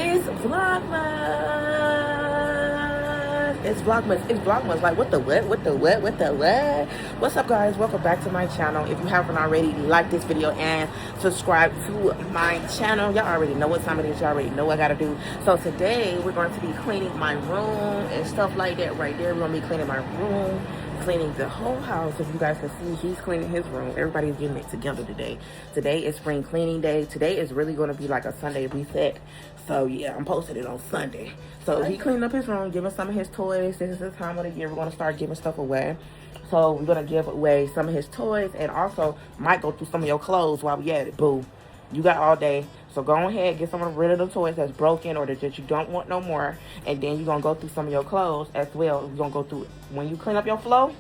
It's Vlogmas. It's Vlogmas. It's Vlogmas. Like, what the what? What the what? What the what? What's up, guys? Welcome back to my channel. If you haven't already, like this video and subscribe to my channel. Y'all already know what time it is. Y'all already know what I gotta do. So today, we're going to be cleaning my room and stuff like that right there. We're going to be cleaning my room, cleaning the whole house. If you guys can see, he's cleaning his room. Everybody's getting it together today. Today is spring cleaning day. Today is really going to be like a Sunday reset. So yeah, I'm posting it on Sunday. So he cleaned up his room, giving some of his toys. This is the time of the year we're going to start giving stuff away. So we're going to give away some of his toys, and also might go through some of your clothes while we at it. Boo. You got all day. So go ahead, get rid of the toys that's broken or that you don't want no more. And then you're going to go through some of your clothes as well. You're going to go through, when you clean up your floor,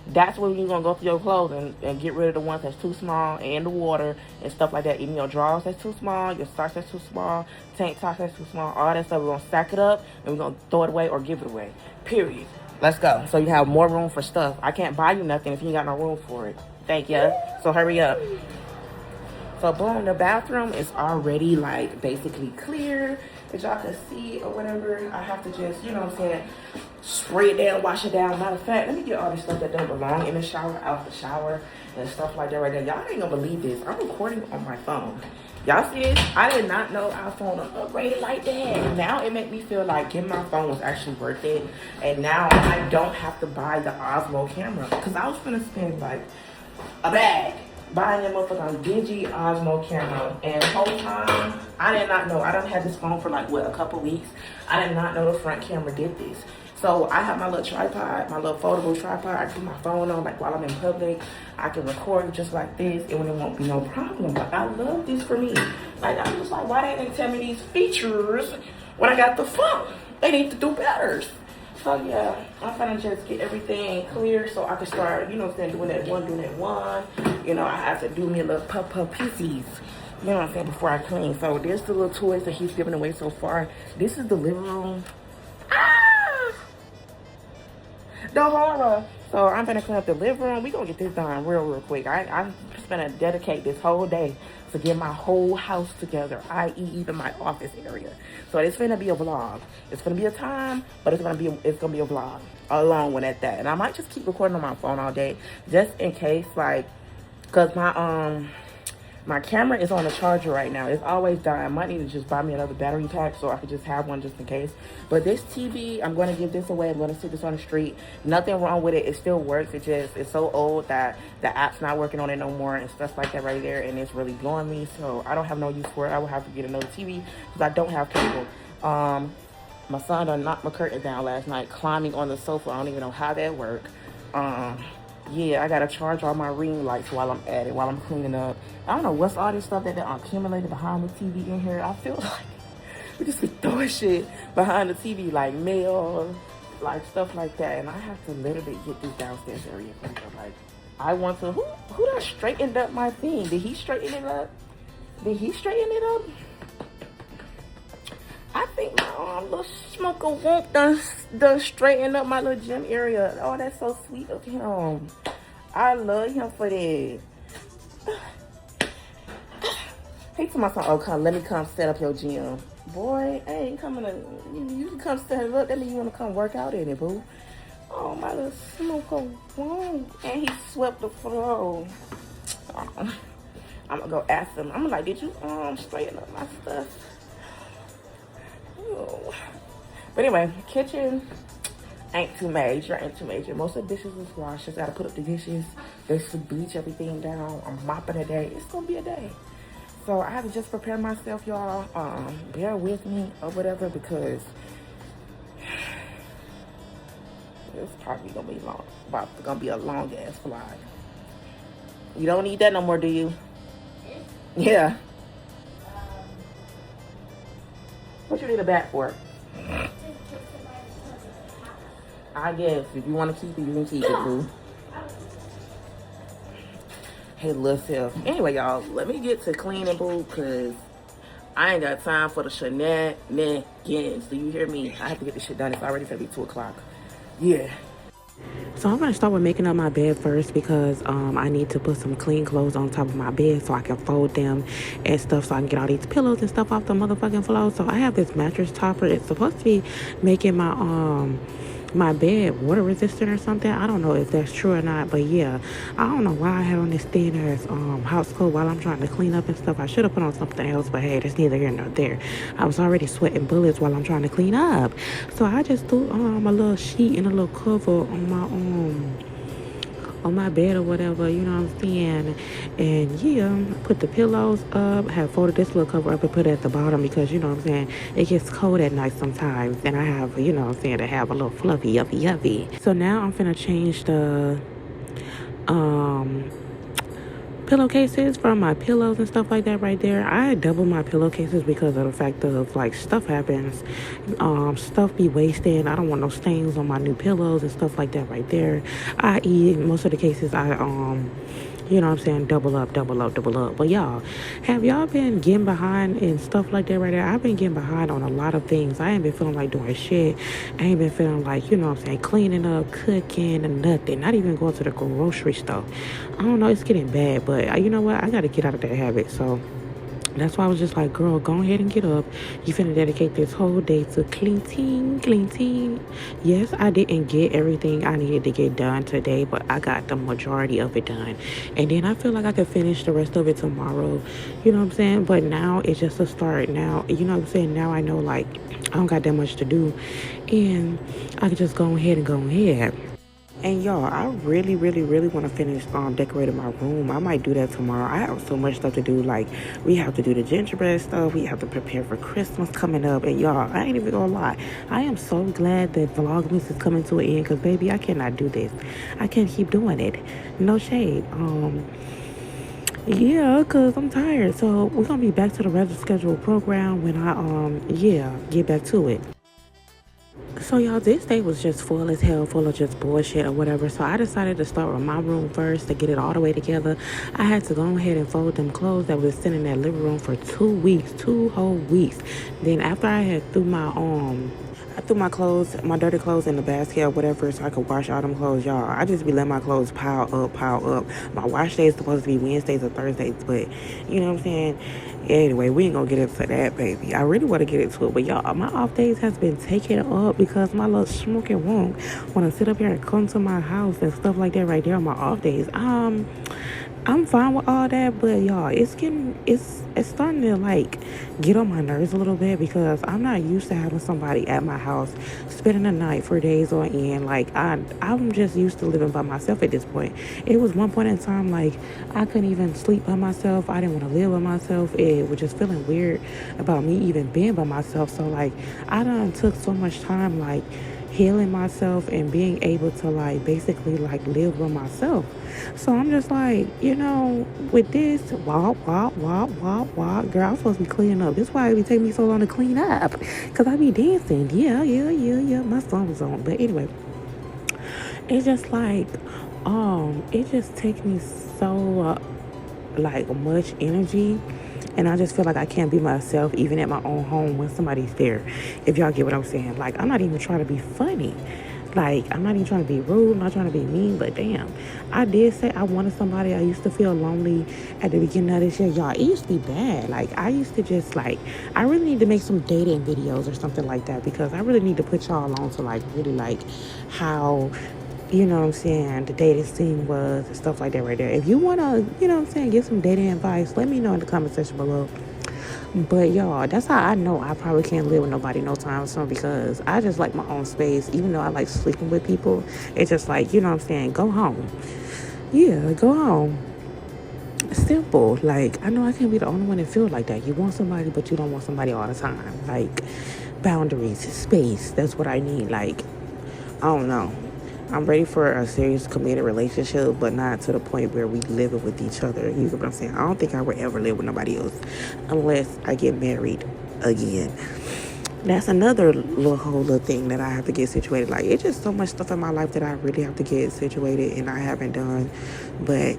that's when you're going to go through your clothes and get rid of the ones that's too small, and the water and stuff like that. Even your drawers that's too small, your socks that's too small, tank tops that's too small, all that stuff. We're going to stack it up and we're going to throw it away or give it away. Period. Let's go. So you have more room for stuff. I can't buy you nothing if you ain't got no room for it. Thank you. So hurry up. So boom, the bathroom is already like basically clear. As y'all can see or whatever, I have to just, you know what I'm saying, spray it down, wash it down. Matter of fact, let me get all this stuff that don't belong in the shower out the shower and stuff like that right there. Y'all ain't gonna believe this. I'm recording on my phone. Y'all see this? I did not know our phone was upgraded like that. And now it made me feel like getting my phone was actually worth it. And now I don't have to buy the Osmo camera. Because I was gonna spend like a bag buying that motherfucking dingy Osmo camera. And the whole time, I did not know. I done had this phone for like, what, a couple weeks. I did not know the front camera did this. So I have my little tripod, my little foldable tripod. I put my phone on, like while I'm in public. I can record just like this, and it won't be no problem. But I love this for me. Like, I'm just like, why didn't they tell me these features when I got the phone? They need to do better. So yeah, I'm gonna just get everything clear so I can start, you know what I'm saying, doing that one. You know, I have to do me a little pieces. You know what I'm saying, before I clean. So there's the little toys that he's giving away so far. This is the living room. The horror. So I'm gonna clean up the living room. We gonna get this done real quick. I'm just gonna dedicate this whole day to get my whole house together, i.e. even my office area. So it's gonna be a vlog. It's gonna be a time, but it's gonna be a vlog along with that. And I might just keep recording on my phone all day, just in case, like, cause my camera is on a charger right now. It's always dying. I might need to just buy me another battery pack so I could just have one just in case. But this TV, I'm going to give this away. I'm going to sit this on the street. Nothing wrong with it. It still works. It's so old that the app's not working on it no more and stuff like that right there. And it's really blowing me. So I don't have no use for it. I will have to get another TV because I don't have cable. My son done knocked my curtain down last night climbing on the sofa. I don't even know how that worked. Yeah, I gotta charge all my ring lights while I'm at it, while I'm cleaning up. I don't know what's all this stuff that they accumulated behind the TV in here. I feel like we just be throwing shit behind the TV, like mail, like stuff like that. And I have to literally get this downstairs area cleaned up. Like, I want to, who done straightened up my thing? Did he straighten it up? Did he straighten it up? I think my little smoker won't done straighten up my little gym area. Oh, that's so sweet of him. I love him for that. He told my son, oh, come, let me come set up your gym. Boy, I ain't coming to, you can come set it up. That means you want to come work out in it, boo. Oh, my little smoker won't. And he swept the floor. I'm going to go ask him. I'm like, did you straighten up my stuff? But anyway, kitchen ain't too major. Most of the dishes is washed. Just gotta put up the dishes. Just bleach everything down. I'm mopping a day. It's gonna be a day. So I have to just prepare myself, y'all. Bear with me or whatever, because it's probably gonna be long. Gonna be a long ass vlog. You don't need that no more, do you? Yeah. What you need a bat for? I guess if you want to keep it, you can keep it, boo. Hey, little self. Anyway, y'all, let me get to cleaning, boo, because I ain't got time for the shenanigans. Do you hear me? I have to get this shit done. It's already gonna be 2 o'clock. Yeah. So I'm gonna start with making up my bed first because I need to put some clean clothes on top of my bed so I can fold them and stuff so I can get all these pillows and stuff off the motherfucking floor. So I have this mattress topper. It's supposed to be making my bed water resistant or something. I don't know if that's true or not, but yeah, I don't know why I had on this thin ass house coat while I'm trying to clean up and stuff. I should have put on something else, but hey, that's neither here nor there. I was already sweating bullets while I'm trying to clean up, so I just threw a little sheet and a little cover on my bed or whatever, you know what I'm saying? And yeah, put the pillows up, have folded this little cover up and put it at the bottom because, you know what I'm saying, it gets cold at night sometimes. And I have, you know what I'm saying, to have a little fluffy, yuffie. So now I'm finna change the pillowcases from my pillows and stuff like that right there. I double my pillowcases because of the fact of like stuff happens, stuff be wasted. I don't want no stains on my new pillows and stuff like that right there. I.e. most of the cases I you know what I'm saying, double up. But y'all, have y'all been getting behind and stuff like that right there? I've been getting behind on a lot of things. I ain't been feeling like doing shit. I ain't been feeling like, you know what I'm saying, cleaning up, cooking, and nothing. Not even going to the grocery store. I don't know, it's getting bad, but you know what? I got to get out of that habit, so that's why I was just like, girl, go ahead and get up. You finna dedicate this whole day to clean. Yes, I didn't get everything I needed to get done today, but I got the majority of it done. And then I feel like I could finish the rest of it tomorrow. You know what I'm saying? But now it's just a start. Now, you know what I'm saying? Now I know, like, I don't got that much to do. And I can just go ahead. And y'all, I really want to finish decorating my room. I might do that tomorrow. I have so much stuff to do. Like, we have to do the gingerbread stuff. We have to prepare for Christmas coming up. And y'all, I ain't even gonna lie. I am so glad that VLOGMAS is coming to an end because, baby, I cannot do this. I can't keep doing it. No shade. Yeah, because I'm tired. So we're going to be back to the regular scheduled program when I, get back to it. So y'all, this day was just full as hell, full of just bullshit or whatever. So I decided to start with my room first to get it all the way together. I had to go ahead and fold them clothes that was sitting in that living room for 2 weeks, 2 whole weeks. Then after I had threw my clothes, my dirty clothes in the basket or whatever so I could wash all them clothes, y'all. I just be letting my clothes pile up. My wash day is supposed to be Wednesdays or Thursdays, but you know what I'm saying? Anyway, we ain't gonna get into that, baby. I really want to get into it, but y'all, my off days has been taken up because my little smoking won't want to sit up here and come to my house and stuff like that right there on my off days. I'm fine with all that, but y'all, it's starting to like get on my nerves a little bit because I'm not used to having somebody at my house spending the night for days on end. Like I'm just used to living by myself at this point. It was one point in time like I couldn't even sleep by myself. I didn't want to live by myself. It was just feeling weird about me even being by myself. So like I done took so much time like healing myself and being able to like basically like live with myself. So I'm just like, you know, with this walk, girl, I'm supposed to be cleaning up. This is why it be taking me so long to clean up, because I be dancing. Yeah, my song was on. But anyway, it's just like it just takes me so like much energy. And I just feel like I can't be myself even at my own home when somebody's there. If y'all get what I'm saying. Like, I'm not even trying to be funny. Like, I'm not even trying to be rude. I'm not trying to be mean. But damn, I did say I wanted somebody. I used to feel lonely at the beginning of this year. Y'all, it used to be bad. Like, I used to just, like, I really need to make some dating videos or something like that. Because I really need to put y'all on to, like, really, like, how... you know what I'm saying, the dating scene was and stuff like that right there. If you want to, you know what I'm saying, get some dating advice, let me know in the comment section below. But y'all, that's how I know I probably can't live with nobody no time soon, because I just like my own space. Even though I like sleeping with people, it's just like, you know what I'm saying, go home. Yeah, go home. Simple. Like, I know I can't be the only one that feels like that. You want somebody, but you don't want somebody all the time. Like, boundaries, space, that's what I need. Like, I don't know. I'm ready for a serious committed relationship, but not to the point where we live with each other. You get what I'm saying? I don't think I would ever live with nobody else unless I get married again. That's another whole little thing that I have to get situated. Like, it's just so much stuff in my life that I really have to get situated and I haven't done. But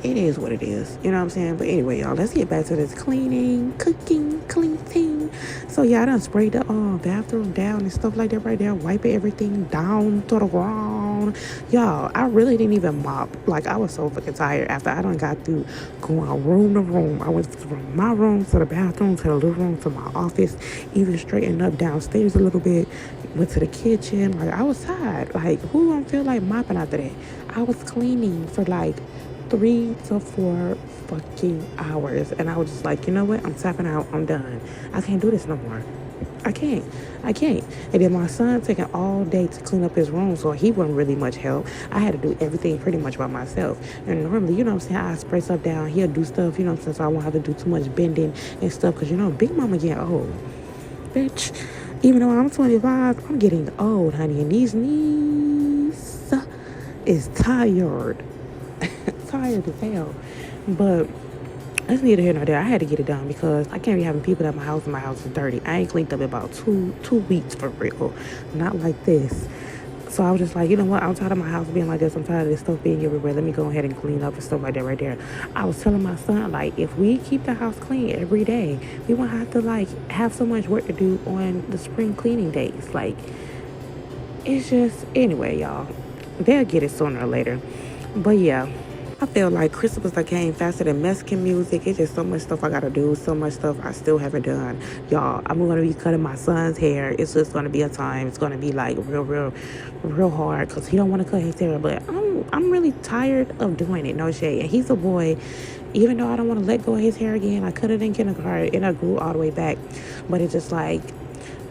it is what it is. You know what I'm saying? But anyway, y'all, let's get back to this cleaning, cooking, cleaning. So, yeah, I done sprayed the bathroom down and stuff like that right there. Wiping everything down to the ground. down. Y'all, I really didn't even mop. Like, I was so fucking tired after I done got through going room to room. I went from my room to the bathroom to the living room to my office, even straightened up downstairs a little bit, went to the kitchen. Like, I was tired. Like, who don't feel like mopping after that? I was cleaning for like 3 to 4 fucking hours, and I was just like, you know what? I'm tapping out. I'm done. I can't do this no more. I can't. And then my son taking all day to clean up his room, so he wasn't really much help. I had to do everything pretty much by myself. And normally, you know what I'm saying, I spray stuff down. He'll do stuff, you know what I'm saying, so I won't have to do too much bending and stuff. Because, you know, big mama getting old. Bitch, even though I'm 25, I'm getting old, honey. And these knees is tired. Tired as hell. But that's neither here nor there. I had to get it done because I can't be having people at my house and my house is dirty. I ain't cleaned up in about two weeks for real. Not like this. So I was just like, you know what? I'm tired of my house being like this. I'm tired of this stuff being everywhere. Let me go ahead and clean up and stuff like that right there. I was telling my son, like, if we keep the house clean every day, we won't have to, like, have so much work to do on the spring cleaning days. Like, it's just, anyway, y'all. They'll get it sooner or later. But, yeah. I feel like Christmas that came faster than Mexican music. It's just so much stuff I gotta do, so much stuff I still haven't done. Y'all, I'm gonna be cutting my son's hair. It's just gonna be a time. It's gonna be like real hard because he don't want to cut his hair. But I'm really tired of doing it. No shade. And he's a boy. Even though I don't want to let go of his hair again, I cut it in kindergarten and I grew all the way back. But it's just like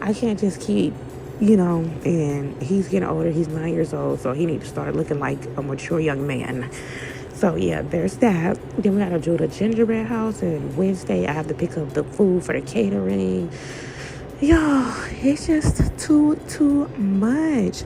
I can't just keep, you know, and he's getting older. He's 9 years old, so he needs to start looking like a mature young man. So, yeah, there's that. Then we got to do the gingerbread house. And Wednesday, I have to pick up the food for the catering. Y'all, it's just too much.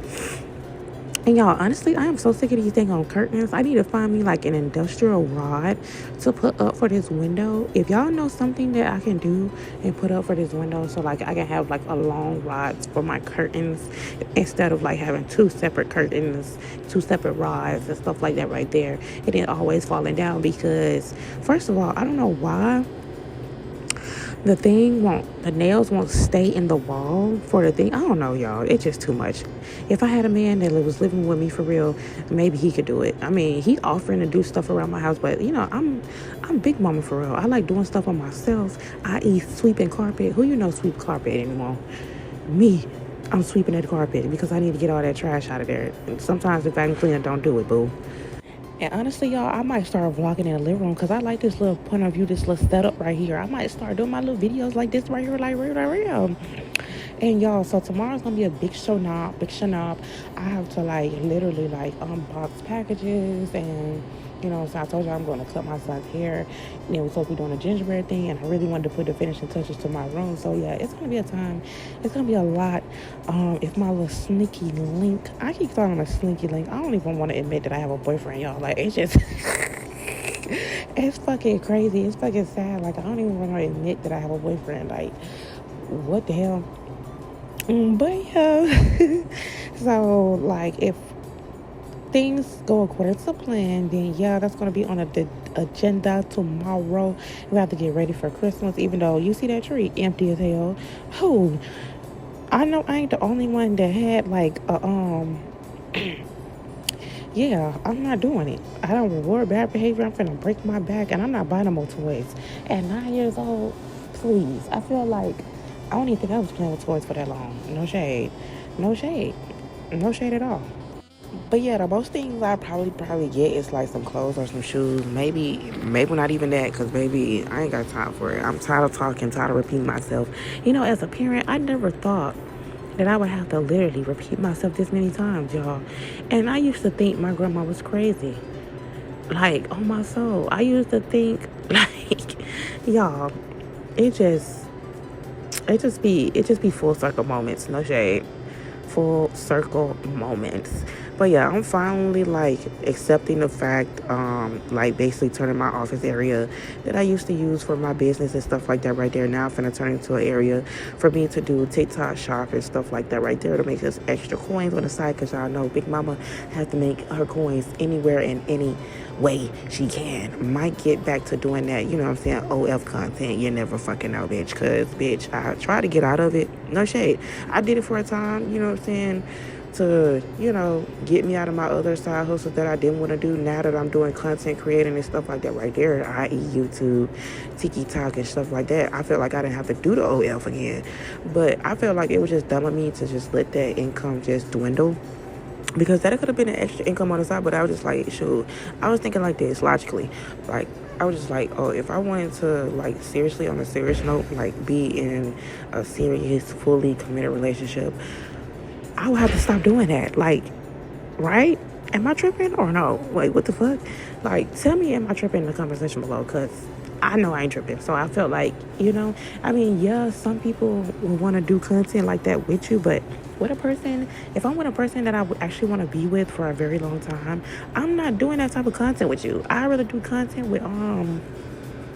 And y'all, honestly, I am so sick of these dang on curtains. I need to find me like an industrial rod to put up for this window. If y'all know something that I can do and put up for this window so like I can have like a long rod for my curtains instead of like having 2 separate curtains, 2 separate rods and stuff like that right there. And then always falling down because, first of all, I don't know why the nails won't stay in the wall for the thing. I don't know, y'all. It's just too much. If I had a man that was living with me for real, maybe he could do it. I mean, he's offering to do stuff around my house, but you know, I'm big mama for real. I like doing stuff on myself, i.e. sweeping carpet. Who you know sweep carpet anymore? Me. I'm sweeping that carpet because I need to get all that trash out of there. And sometimes if I can clean it, don't do it, boo. And honestly, y'all, I might start vlogging in the living room because I like this little point of view, this little setup right here. I might start doing my little videos like this right here, like real. And y'all, so tomorrow's gonna be a big show knob. I have to like literally like unbox packages and, you know, so I told you I'm going to cut my son's hair. And then we're supposed to be doing a gingerbread thing, and I really wanted to put the finishing touches to my room. So yeah, it's gonna be a time. It's gonna be a lot. If my little sneaky link, I keep calling him a sneaky link. I don't even want to admit that I have a boyfriend, y'all. Like, it's just, it's fucking crazy. It's fucking sad. Like, I don't even want to admit that I have a boyfriend. Like, what the hell? But yeah. So like, if things go according to plan, then yeah, that's going to be on the agenda tomorrow. We have to get ready for Christmas, even though you see that tree empty as hell. Who? I know I ain't the only one that had like a yeah, I'm not doing it. I don't reward bad behavior. I'm finna break my back, and I'm not buying no more toys. At 9 years old, please. I feel like I don't even think I was playing with toys for that long. No shade at all. But yeah, the most things I probably get is like some clothes or some shoes. Maybe not even that, because baby, I ain't got time for it. I'm tired of talking, tired of repeating myself. You know, as a parent, I never thought that I would have to literally repeat myself this many times, y'all. And I used to think my grandma was crazy. Like, on my soul. I used to think, like, y'all, it just be full circle moments. No shade. Full circle moments. But yeah, I'm finally like accepting the fact, like basically turning my office area that I used to use for my business and stuff like that right there. Now I'm finna turn into an area for me to do TikTok shop and stuff like that right there to make us extra coins on the side, because y'all know Big Mama has to make her coins anywhere and any way she can. Might get back to doing that, you know what I'm saying, OF content. You never fucking know, bitch, because bitch, I try to get out of it. No shade. I did it for a time, you know what I'm saying, to, you know, get me out of my other side hustles that I didn't want to do now that I'm doing content creating and stuff like that right there, i.e. YouTube, TikTok and stuff like that. I felt like I didn't have to do the OF again. But I felt like it was just dumb of me to just let that income just dwindle. Because that could have been an extra income on the side, but I was just like, shoot. I was thinking like this, logically. Like, I was just like, oh, if I wanted to, like, seriously, on a serious note, like, be in a serious, fully committed relationship, I would have to stop doing that. Like, right? Am I tripping or no? Wait, what the fuck? Like, tell me, am I tripping in the conversation below? Because I know I ain't tripping. So I felt like, you know, I mean, yeah, some people will want to do content like that with you, but with a person, if I'm with a person that I would actually want to be with for a very long time, I'm not doing that type of content with you. I rather do content with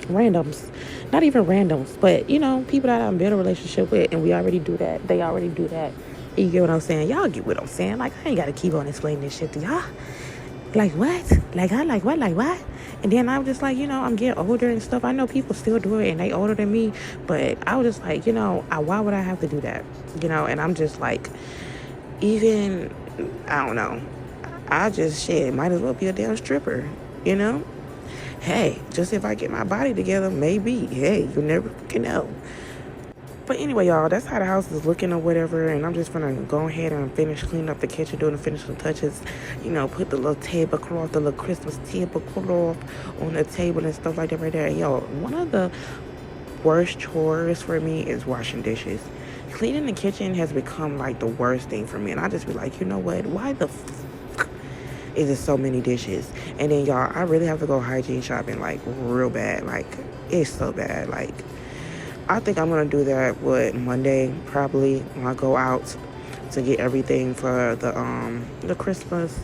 randoms. Not even randoms, but, you know, people that I'm in a relationship with, and we already do that. They already do that. You get what I'm saying? Y'all get what I'm saying? Like, I ain't got to keep on explaining this shit to y'all. Like, what? Like, I like what? Like, what? And then I was just like, you know, I'm getting older and stuff. I know people still do it and they older than me, but I was just like, you know, why would I have to do that? You know, and I'm just like, even, I don't know. I just, shit, might as well be a damn stripper, you know? Hey, just if I get my body together, maybe. Hey, you never fucking know. But anyway, y'all, that's how the house is looking or whatever. And I'm just gonna go ahead and finish cleaning up the kitchen, doing the finishing touches. You know, put the little tablecloth, the little Christmas tablecloth on the table and stuff like that right there. And yo, one of the worst chores for me is washing dishes. Cleaning the kitchen has become like the worst thing for me. And I just be like, you know what? Why the fuck is there so many dishes? And then, y'all, I really have to go hygiene shopping, like, real bad. Like, it's so bad. Like, I think I'm going to do that, Monday, probably, when I go out to get everything for the Christmas,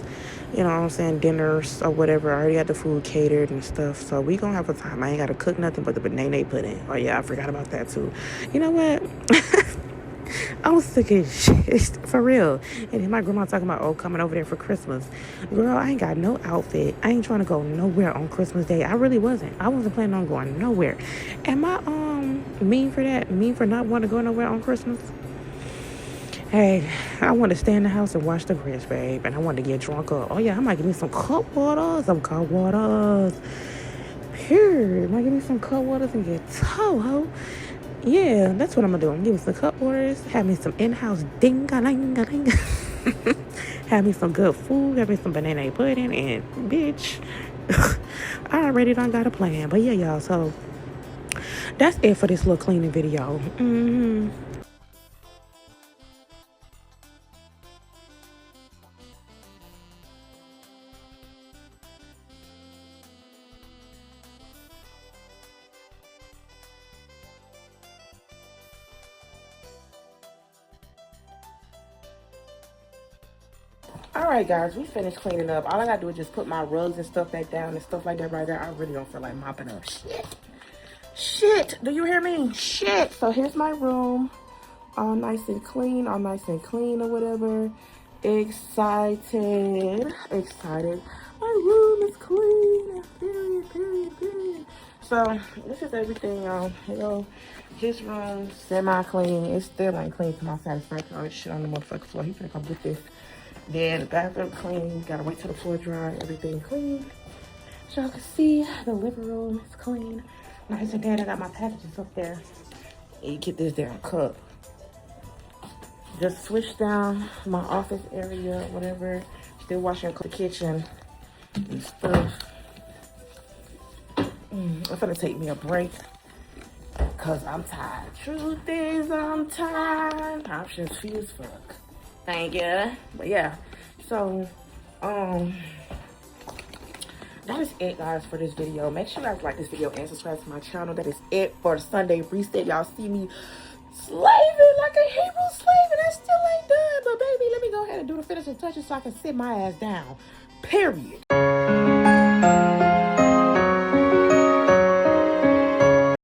you know what I'm saying, dinners or whatever. I already got the food catered and stuff, so we going to have a time. I ain't got to cook nothing but the banana pudding. Oh, yeah, I forgot about that, too. You know what? I was sick of shit, for real. And then my grandma talking about, oh, coming over there for Christmas. Girl, I ain't got no outfit. I ain't trying to go nowhere on Christmas Day. I really wasn't. I wasn't planning on going nowhere. Am I mean for that? Mean for not wanting to go nowhere on Christmas? Hey, I want to stay in the house and watch the Grinch, babe. And I want to get drunk up. Oh, yeah, I might give me some cold waters. Period. Might give me some cold waters and get toho. Yeah, that's what I'm gonna do. I'm gonna give me some cup waters, have me some in-house ding-a-ling-a-ling, have me some good food, have me some banana pudding, and bitch, I already done got a plan. But yeah, y'all, so that's it for this little cleaning video. Alright, guys, we finished cleaning up. All I gotta do is just put my rugs and stuff back down and stuff like that right there. I really don't feel like mopping up. Shit, do you hear me? Shit. So here's my room, all nice and clean or whatever. Excited. My room is clean. Period. So this is everything, y'all. Hello. His room, semi-clean. It still ain't clean to my satisfaction. All this shit on the motherfucking floor. He finna come with this. Then the bathroom clean. Gotta wait till the floor dry. Everything clean. So y'all can see the living room is clean. Nice and good. I got my packages up there. And you get this damn cup. Just switch down my office area, whatever. Still washing the kitchen and stuff. I'm gonna take me a break because I'm tired. Truth is, I'm tired. Options free as fuck. Thank you. But yeah, so that is it, guys, for this video. Make sure you guys like this video and subscribe to my channel. That is it for the Sunday reset. Y'all see me slaving like a Hebrew slave, and I still ain't done. But baby, let me go ahead and do the finishing touches so I can sit my ass down. Period.